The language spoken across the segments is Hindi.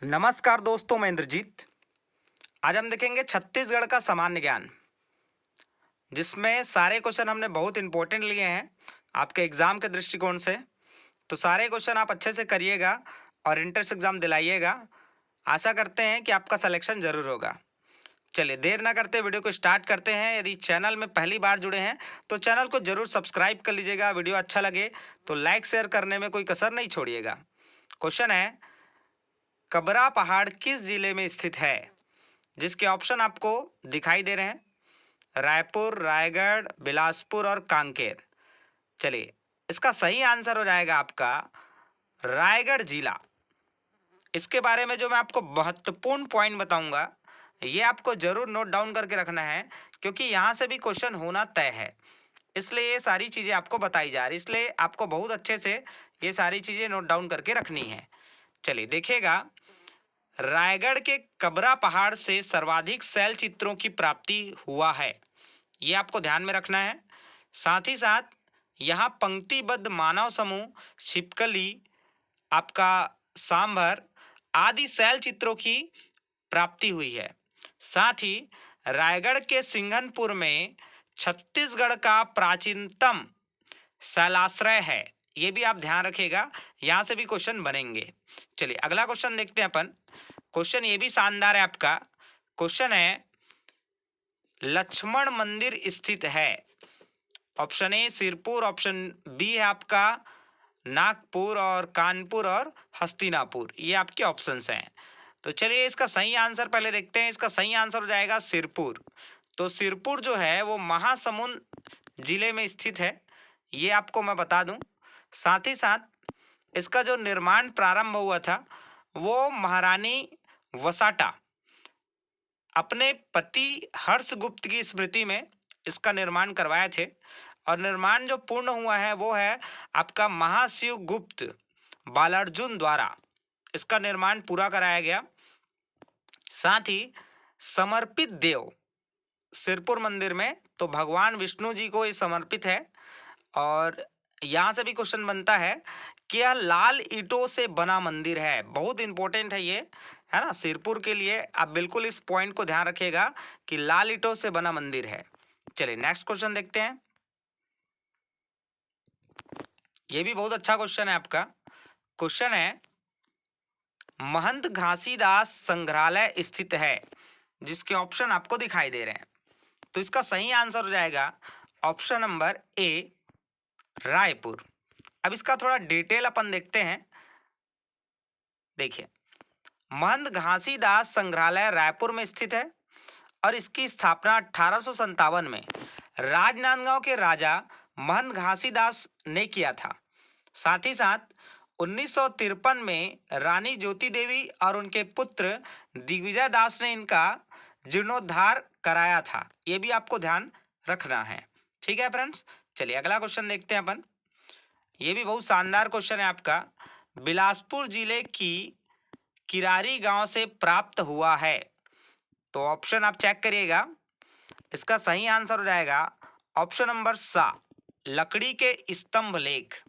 नमस्कार दोस्तों, मैं इंद्रजीत। आज हम देखेंगे छत्तीसगढ़ का सामान्य ज्ञान, जिसमें सारे क्वेश्चन हमने बहुत इंपॉर्टेंट लिए हैं आपके एग्जाम के दृष्टिकोण से। तो सारे क्वेश्चन आप अच्छे से करिएगा और एंट्रेंस एग्जाम दिलाइएगा। आशा करते हैं कि आपका सिलेक्शन जरूर होगा। चलिए देर ना करते वीडियो को स्टार्ट करते हैं। यदि चैनल में पहली बार जुड़े हैं तो चैनल को जरूर सब्सक्राइब कर लीजिएगा। वीडियो अच्छा लगे तो लाइक शेयर करने में कोई कसर नहीं छोड़िएगा। क्वेश्चन है, कबरा पहाड़ किस जिले में स्थित है? जिसके ऑप्शन आपको दिखाई दे रहे हैं, रायपुर, रायगढ़, बिलासपुर और कांकेर। चलिए, इसका सही आंसर हो जाएगा आपका रायगढ़ जिला। इसके बारे में जो मैं आपको महत्वपूर्ण पॉइंट बताऊंगा, ये आपको जरूर नोट डाउन करके रखना है, क्योंकि यहाँ से भी क्वेश्चन होना तय है। इसलिए ये सारी चीज़ें आपको बताई जा रही, इसलिए आपको बहुत अच्छे से ये सारी चीज़ें नोट डाउन करके रखनी है। चलिए देखिएगा, रायगढ़ के कबरा पहाड़ से सर्वाधिक शैल चित्रों की प्राप्ति हुआ है, ये आपको ध्यान में रखना है। साथ ही साथ यहाँ पंक्तिबद्ध मानव समूह, छिपकली, आपका सांभर आदि शैल चित्रों की प्राप्ति हुई है। साथ ही रायगढ़ के सिंघनपुर में छत्तीसगढ़ का प्राचीनतम शैलाश्रय है, ये भी आप ध्यान रखिएगा। यहाँ से भी क्वेश्चन बनेंगे। चलिए अगला क्वेश्चन देखते हैं अपन। क्वेश्चन ये भी शानदार है आपका। क्वेश्चन है, लक्ष्मण मंदिर स्थित है? Option A Sirpur, option B है आपका नागपुर और कानपुर और हस्तिनापुर। ये आपके ऑप्शंस हैं। तो चलिए इसका सही आंसर पहले देखते हैं। इसका सही आंसर हो जाएगा सिरपुर। तो सिरपुर जो है वो महासमुंद जिले में स्थित है, ये आपको मैं बता दूं। साथ ही साथ इसका जो निर्माण प्रारंभ हुआ था वो महारानी वसाटा अपने पति हर्षगुप्त की स्मृति में इसका निर्माण करवाए थे। और निर्माण जो पूर्ण हुआ है वो है आपका महाशिव गुप्त बालार्जुन द्वारा इसका निर्माण पूरा कराया गया। साथ ही समर्पित देव सिरपुर मंदिर में तो भगवान विष्णु जी को ये समर्पित है। और यहाँ से भी क्वेश्चन बनता है कि यह लाल ईंटों से बना मंदिर है। बहुत इंपॉर्टेंट है ये, है ना। सिरपुर के लिए आप बिल्कुल इस पॉइंट को ध्यान रखिएगा कि लाल ईंटों से बना मंदिर है। चलिए नेक्स्ट क्वेश्चन देखते हैं। ये भी बहुत अच्छा क्वेश्चन है आपका। क्वेश्चन है, महंत घासीदास संग्रहालय स्थित है? जिसके ऑप्शन आपको दिखाई दे रहे हैं। तो इसका सही आंसर हो जाएगा ऑप्शन नंबर ए रायपुर। अब इसका थोड़ा डिटेल अपन देखते हैं। देखिए, महंत घासीदास संग्रहालय रायपुर में स्थित है और इसकी स्थापना 1857 में राजनांदगांव के राजा महंत घासीदास ने किया था। साथ ही साथ 1953 में रानी ज्योति देवी और उनके पुत्र दिग्विजय दास ने इनका जीर्णोद्धार कराया था। ये भी आपको ध्यान रखना है। ठीक है फ्रेंड्स, चलिए अगला क्वेश्चन देखते हैं अपन। ये भी बहुत शानदार क्वेश्चन है आपका। बिलासपुर जिले की किरारी गांव से प्राप्त हुआ है। तो ऑप्शन आप चेक करिएगा। इसका सही आंसर हो जाएगा ऑप्शन नंबर सा लकड़ी के स्तंभ लेख।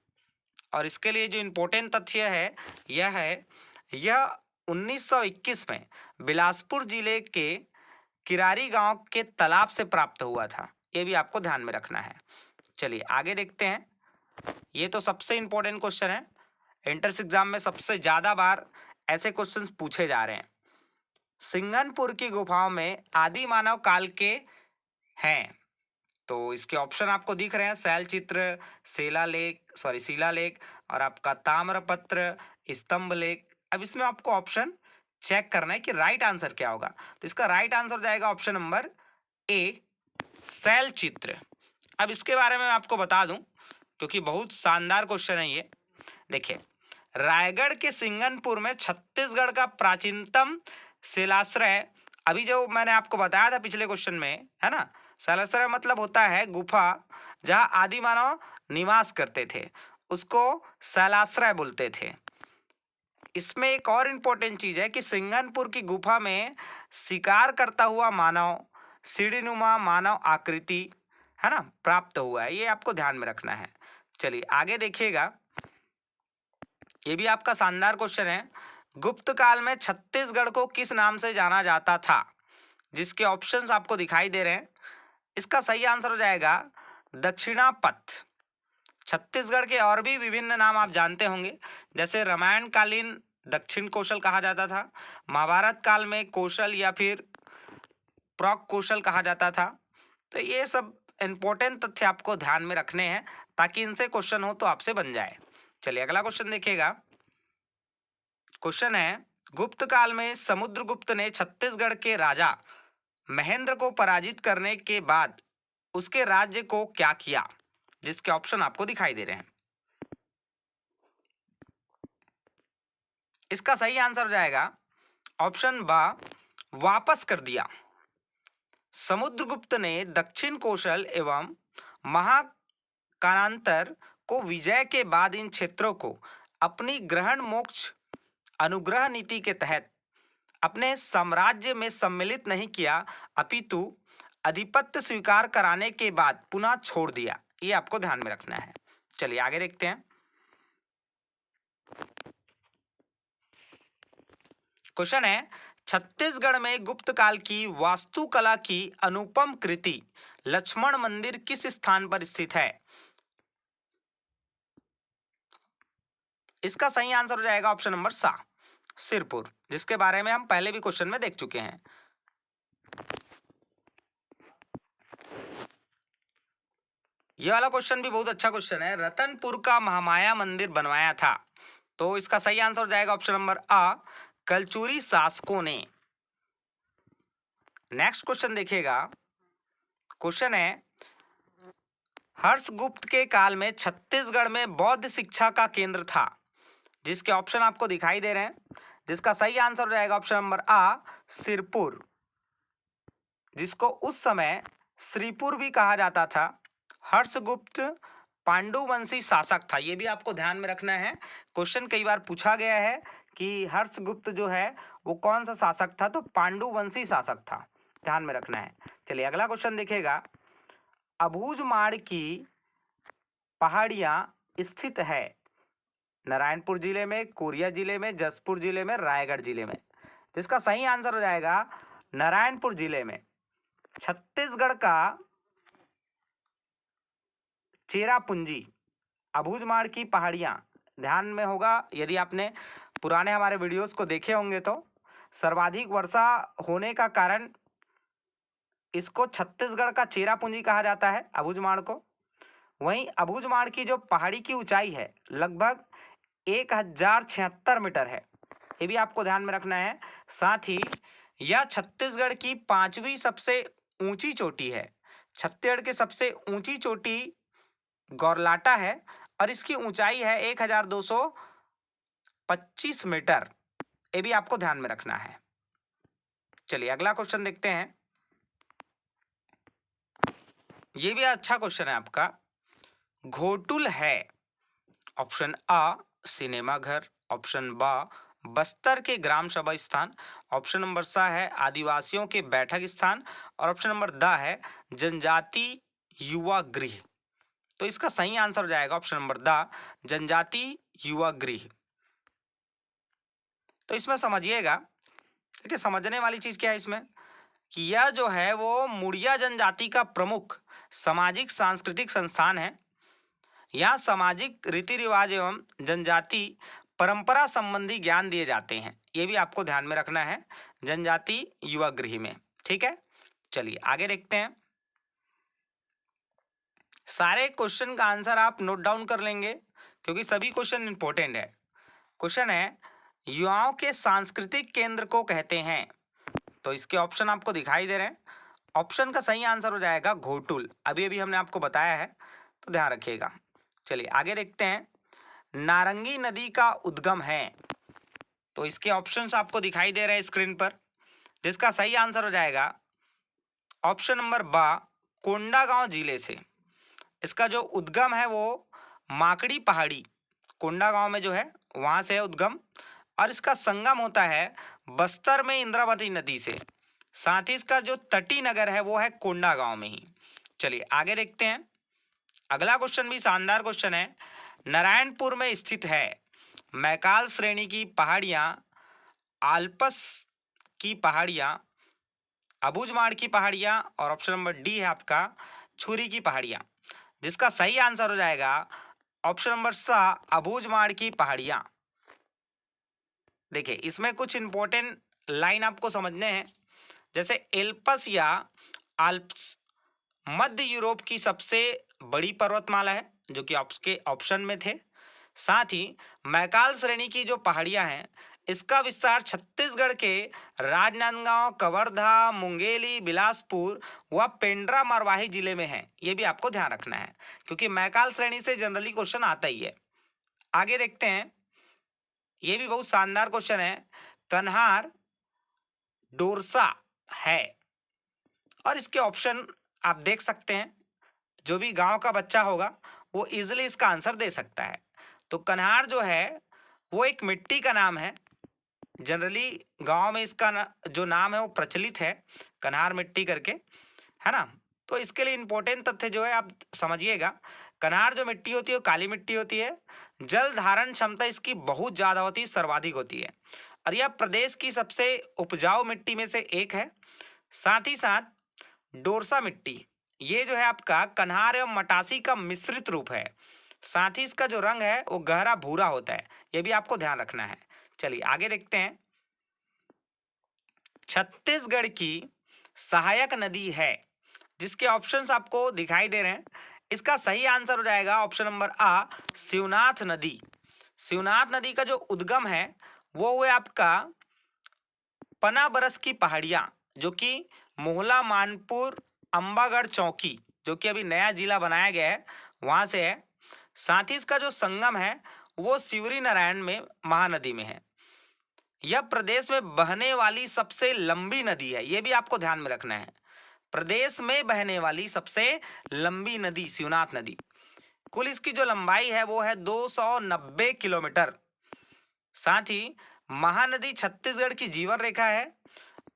और इसके लिए जो इम्पोर्टेंट तथ्य है यह 1921 में बिलासपुर जिले के किरारी गांव के तालाब से प्राप्त हुआ था। ये भी आपको ध्यान में रखना है। चलिए आगे देखते हैं। ये तो सबसे इंपॉर्टेंट क्वेश्चन है। एंट्रेंस एग्जाम में सबसे ज्यादा बार ऐसे क्वेश्चंस पूछे जा रहे हैं। सिंघनपुर की गुफाओं में आदि मानव काल के हैं। तो इसके ऑप्शन आपको दिख रहे हैं, शैलचित्र, शिलालेख और आपका ताम्रपत्र, स्तंभ लेख। अब इसमें आपको ऑप्शन चेक करना है कि राइट आंसर क्या होगा। तो इसका राइट आंसर हो जाएगा ऑप्शन नंबर ए शैलचित्र। अब इसके बारे में आपको बता दूं, क्योंकि बहुत शानदार क्वेश्चन है ये। देखिए, रायगढ़ के सिंघनपुर में छत्तीसगढ़ का प्राचीनतम शिलाश्रय, अभी जो मैंने आपको बताया था पिछले क्वेश्चन में, है ना। शिलाश्रय मतलब होता है गुफा जहां आदि मानव निवास करते थे, उसको शिलाश्रय बोलते थे। इसमें एक और इम्पोर्टेंट चीज है कि सिंघनपुर की गुफा में शिकार करता हुआ मानव, सीढ़ीनुमा मानव आकृति, है ना, प्राप्त हुआ है। ये आपको ध्यान में रखना है। चलिए आगे देखिएगा। ये भी आपका शानदार क्वेश्चन है। गुप्त काल में छत्तीसगढ़ को किस नाम से जाना जाता था, जिसके ऑप्शंस आपको दिखाई दे रहे हैं। इसका सही आंसर हो जाएगा दक्षिणापथ। छत्तीसगढ़ के और भी विभिन्न नाम आप जानते होंगे, जैसे रामायण कालीन दक्षिण कौशल कहा जाता था, महाभारत काल में कौशल या फिर प्राक कौशल कहा जाता था। तो ये सब इंपॉर्टेंट तथ्य आपको ध्यान में रखने हैं ताकि इनसे क्वेश्चन हो तो आपसे बन जाए। चलिए अगला क्वेश्चन देखिएगा। क्वेश्चन है, गुप्त काल में समुद्रगुप्त ने छत्तीसगढ़ के राजा महेंद्र को पराजित करने के बाद उसके राज्य को क्या किया, जिसके ऑप्शन आपको दिखाई दे रहे हैं। इसका सही आंसर हो जाएगा ऑप्शन बा, वापस कर दिया। समुद्रगुप्त ने दक्षिण कौशल एवं महाकानांतर को विजय के बाद इन क्षेत्रों को अपनी ग्रहण मोक्ष अनुग्रह नीति के तहत अपने साम्राज्य में सम्मिलित नहीं किया, अपितु अधिपत्य स्वीकार कराने के बाद पुनः छोड़ दिया। ये आपको ध्यान में रखना है। चलिए आगे देखते हैं। क्वेश्चन है, छत्तीसगढ़ में गुप्त काल की वास्तुकला की अनुपम कृति लक्ष्मण मंदिर किस स्थान पर स्थित है? इसका सही आंसर हो जाएगा ऑप्शन नंबर सा, सिरपुर, जिसके बारे में हम पहले भी क्वेश्चन में देख चुके हैं। यह वाला क्वेश्चन भी बहुत अच्छा क्वेश्चन है। रतनपुर का महामाया मंदिर बनवाया था, तो इसका सही आंसर हो जाएगा ऑप्शन नंबर आ, कलचुरी शासकों ने। नेक्स्ट क्वेश्चन देखिएगा। क्वेश्चन है, हर्षगुप्त के काल में छत्तीसगढ़ में बौद्ध शिक्षा का केंद्र था, जिसके ऑप्शन आपको दिखाई दे रहे हैं। जिसका सही आंसर हो जाएगा ऑप्शन नंबर आ, सिरपुर, जिसको उस समय श्रीपुर भी कहा जाता था। हर्षगुप्त पांडुवंशी शासक था, ये भी आपको ध्यान में रखना है। क्वेश्चन कई बार पूछा गया है कि हर्षगुप्त जो है वो कौन सा शासक था, तो पांडुवंशी शासक था, ध्यान में रखना है। चलिए अगला क्वेश्चन देखिएगा। अबूझमाड़ की पहाड़ियां स्थित है नारायणपुर जिले में, कोरिया जिले में, जसपुर जिले में, रायगढ़ जिले में। जिसका सही आंसर हो जाएगा नारायणपुर जिले में। छत्तीसगढ़ का चेरापूंजी अबूझमाड़ की पहाड़ियां, ध्यान में होगा यदि आपने पुराने हमारे वीडियोस को देखे होंगे तो सर्वाधिक वर्षा होने का कारण इसको छत्तीसगढ़ का चेरापूंजी कहा जाता है, अबूझमाड़ को। वहीं अबूझमाड़ की जो पहाड़ी की ऊंचाई है लगभग 1076 मीटर है, ये भी आपको ध्यान में रखना है। साथ ही यह छत्तीसगढ़ की 5वीं सबसे ऊंची चोटी है। छत्तीसगढ़ की सबसे ऊंची चोटी गौरलाटा है और इसकी ऊंचाई है 1225 मीटर, ये भी आपको ध्यान में रखना है। चलिए अगला क्वेश्चन देखते हैं। ये भी अच्छा क्वेश्चन है आपका। घोटुल है, ऑप्शन आ सिनेमा घर, ऑप्शन बा बस्तर के ग्राम सभा स्थान, ऑप्शन नंबर सा है आदिवासियों के बैठक स्थान, और ऑप्शन नंबर द है जनजाति युवा गृह। तो इसका सही आंसर हो जाएगा ऑप्शन नंबर द, जनजाति युवा गृह। तो इसमें समझिएगा, देखिए समझने वाली चीज क्या है इसमें कि यह जो है वो मुड़िया जनजाति का प्रमुख सामाजिक सांस्कृतिक संस्थान है। यहाँ सामाजिक रीति रिवाज एवं जनजाति परंपरा संबंधी ज्ञान दिए जाते हैं, ये भी आपको ध्यान में रखना है जनजाति युवा गृह में। ठीक है, चलिए आगे देखते हैं। सारे क्वेश्चन का आंसर आप नोट डाउन कर लेंगे क्योंकि सभी क्वेश्चन इंपॉर्टेंट है। क्वेश्चन है, युवाओं के सांस्कृतिक केंद्र को कहते हैं, तो इसके ऑप्शन आपको दिखाई दे रहे हैं। ऑप्शन का सही आंसर हो जाएगा घोटुल, अभी अभी हमने आपको बताया है, तो ध्यान रखिएगा। चलिए आगे देखते हैं। नारंगी नदी का उद्गम है, तो इसके ऑप्शंस आपको दिखाई दे रहे हैं स्क्रीन पर। जिसका सही आंसर हो जाएगा ऑप्शन नंबर बा, कोंडागांव जिले से। इसका जो उद्गम है वो माकड़ी पहाड़ी कोंडागांव में जो है वहां से है उद्गम, और इसका संगम होता है बस्तर में इंद्रावती नदी से। साथ ही इसका जो तटी नगर है वो है कोंडागांव में ही। चलिए आगे देखते हैं। अगला क्वेश्चन भी शानदार क्वेश्चन है। नारायणपुर में स्थित है मैकाल श्रेणी की पहाड़ियां आल्पस की पहाड़ियां, अबूझमाड़ की पहाड़ियां, और ऑप्शन नंबर डी है आपका छुरी की पहाड़ियां। जिसका सही आंसर हो जाएगा ऑप्शन नंबर सा, अबूझमाड़ की पहाड़ियां। देखिए इसमें कुछ इंपॉर्टेंट लाइन आपको समझने हैं। जैसे एल्पस या आल्प्स मध्य यूरोप की सबसे बड़ी पर्वतमाला है, जो कि आपके ऑप्शन में थे। साथ ही मैकाल श्रेणी की जो पहाड़ियां हैं, इसका विस्तार छत्तीसगढ़ के राजनांदगांव, कवर्धा, मुंगेली, बिलासपुर व पेंड्रा मरवाही जिले में है। ये भी आपको ध्यान रखना है, क्योंकि मैकाल श्रेणी से जनरली क्वेश्चन आता ही है। आगे देखते हैं, ये भी बहुत शानदार क्वेश्चन है। कन्हार डोरसा है, और इसके ऑप्शन आप देख सकते हैं। जो भी गांव का बच्चा होगा वो इजीली इसका आंसर दे सकता है। तो कन्हार जो है वो एक मिट्टी का नाम है। जनरली गांव में इसका जो नाम है वो प्रचलित है, कन्हार मिट्टी करके, है ना। तो इसके लिए इंपॉर्टेंट तथ्य जो है आप समझिएगा। कन्हार जो मिट्टी होती है वो काली मिट्टी होती है। जल धारण क्षमता इसकी बहुत ज़्यादा होती है, सर्वाधिक होती है, और यह प्रदेश की सबसे उपजाऊ मिट्टी में से एक है। साथ ही साथ डोरसा मिट्टी, ये जो है आपका कन्हार एवं मटासी का मिश्रित रूप है। साथ ही इसका जो रंग है वो गहरा भूरा होता है, ये भी आपको ध्यान रखना है। चलिए आगे देखते हैं। छत्तीसगढ़ की सहायक नदी है, जिसके ऑप्शंस आपको दिखाई दे रहे हैं। इसका सही आंसर हो जाएगा ऑप्शन नंबर आ, शिवनाथ नदी। शिवनाथ नदी का जो उद्गम है वो हुए आपका पनाबरस की पहाड़ियां, जो कि मोहला, मानपुर, अंबागढ़ चौकी, जो कि अभी नया जिला बनाया गया है, वहां से है। साथ ही इसका जो संगम है वो शिवरी नारायण में महानदी में है। यह प्रदेश में बहने वाली सबसे लंबी नदी है, यह भी आपको ध्यान में रखना है। प्रदेश में बहने वाली सबसे लंबी नदी शिवनाथ नदी। कुल इसकी जो लंबाई है वो है 290 किलोमीटर। साथ ही महानदी छत्तीसगढ़ की जीवन रेखा है,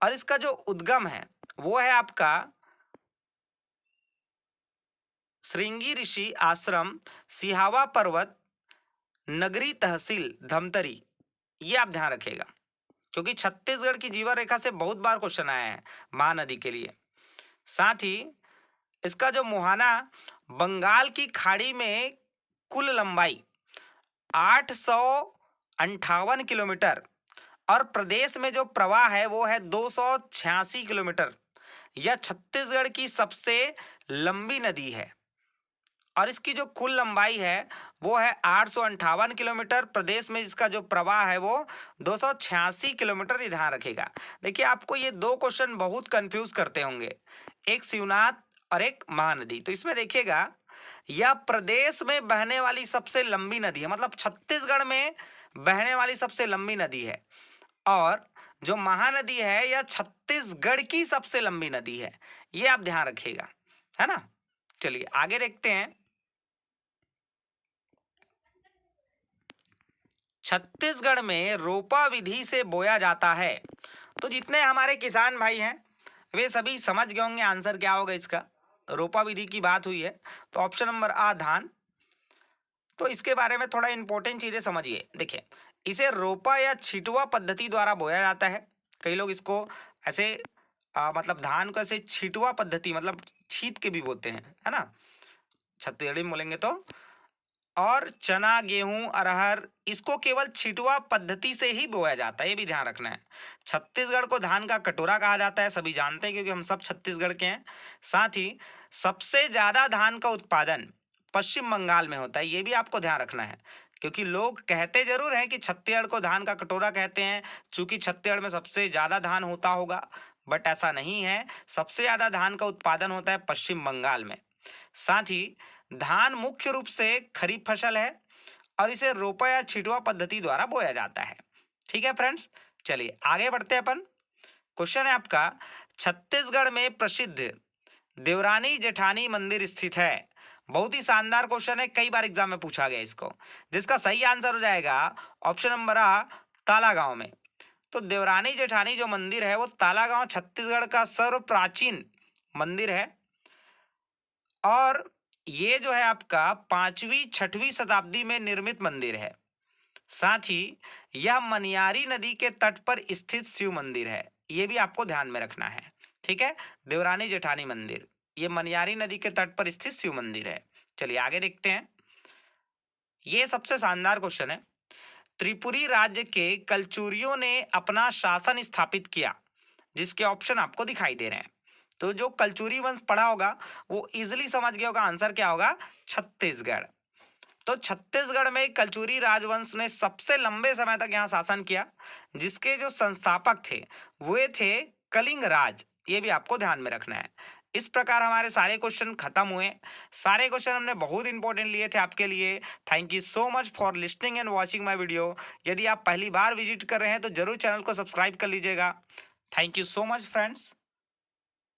और इसका जो उद्गम है वो है आपका श्रृंगी ऋषि आश्रम, सिहावा पर्वत, नगरी तहसील धमतरी। ये आप ध्यान रखिएगा, क्योंकि छत्तीसगढ़ की जीवन रेखा से बहुत बार क्वेश्चन आया है महानदी के लिए। साथ ही इसका जो मुहाना बंगाल की खाड़ी में कुल लंबाई 858 किलोमीटर, और प्रदेश में जो प्रवाह है वो है 286 किलोमीटर। यह छत्तीसगढ़ की सबसे लंबी नदी है, और इसकी जो कुल लंबाई है वो है 858 किलोमीटर। प्रदेश में इसका जो प्रवाह है वो 286 किलोमीटर। ये ध्यान रखेगा। देखिए आपको ये दो क्वेश्चन बहुत कंफ्यूज करते होंगे, एक शिवनाथ और एक महानदी। तो इसमें देखिएगा, यह प्रदेश में बहने वाली सबसे लंबी नदी है, मतलब छत्तीसगढ़ में बहने वाली सबसे लंबी नदी है, और जो महानदी है यह छत्तीसगढ़ की सबसे लंबी नदी है। ये आप ध्यान रखिएगा, है ना। चलिए आगे देखते हैं। छत्तीसगढ़ में रोपा विधि से बोया जाता है। तो जितने हमारे किसान भाई हैं वे सभी समझ गए होंगे आंसर क्या होगा इसका। रोपा विधि की बात हुई है, तो ऑप्शन नंबर आ, धान। तो इसके बारे में थोड़ा इंपॉर्टेंट चीजें समझिए। देखिए, इसे रोपा या छिटवा पद्धति द्वारा बोया जाता है। कई लोग इसको ऐसे मतलब धान को ऐसे छिटवा पद्धति, मतलब छीट के भी बोलते हैं, है ना, छत्तीसगढ़ी में बोलेंगे तो। और चना, गेहूं, अरहर, इसको केवल छिटवा पद्धति से ही बोया जाता है, ये भी ध्यान रखना है। छत्तीसगढ़ को धान का कटोरा कहा जाता है, सभी जानते हैं क्योंकि हम सब छत्तीसगढ़ के हैं। साथ ही सबसे ज्यादा धान का उत्पादन पश्चिम बंगाल में होता है, ये भी आपको ध्यान रखना है। क्योंकि लोग कहते जरूर हैं कि छत्तीसगढ़ को धान का कटोरा कहते हैं, चूंकि छत्तीसगढ़ में सबसे ज्यादा धान होता होगा, बट ऐसा नहीं है। सबसे ज्यादा धान का उत्पादन होता है पश्चिम बंगाल में। साथ ही धान मुख्य रूप से खरीफ फसल है, और इसे रोपा या छिटवा पद्धति द्वारा बोया जाता है। ठीक है फ्रेंड्स, चलिए आगे बढ़ते हैं अपन। क्वेश्चन है आपका, छत्तीसगढ़ में प्रसिद्ध देवरानी जेठानी मंदिर स्थित है। बहुत ही शानदार क्वेश्चन है, कई बार एग्जाम में पूछा गया इसको। जिसका सही आंसर हो जाएगा ऑप्शन नंबर आ, तालागांव में। तो देवरानी जेठानी जो मंदिर है वो तालागांव छत्तीसगढ़ का सर्व प्राचीन मंदिर है, और ये जो है आपका 5वीं 6वीं शताब्दी में निर्मित मंदिर है। साथ ही यह मनियारी नदी के तट पर स्थित शिव मंदिर है, ये भी आपको ध्यान में रखना है। ठीक है, देवरानी जेठानी मंदिर, ये मनियारी नदी के तट पर स्थित शिव मंदिर है। चलिए आगे देखते हैं। ये सबसे शानदार क्वेश्चन है। त्रिपुरी राज्य के कलचुरियों ने अपना शासन स्थापित किया, जिसके ऑप्शन आपको दिखाई दे रहे हैं। तो जो कलचुरी वंश पढ़ा होगा वो इजिली समझ गया होगा, आंसर क्या होगा, छत्तीसगढ़। तो छत्तीसगढ़ में कलचुरी राजवंश ने सबसे लंबे समय तक यहाँ शासन किया, जिसके जो संस्थापक थे वे थे कलिंग राज, ये भी आपको ध्यान में रखना है। इस प्रकार हमारे सारे क्वेश्चन खत्म हुए। सारे क्वेश्चन हमने बहुत इंपॉर्टेंट लिए थे आपके लिए। Thank you so much for listening and watching my video. यदि आप पहली बार विजिट कर रहे हैं तो जरूर चैनल को सब्सक्राइब कर लीजिएगा। Thank you so much friends.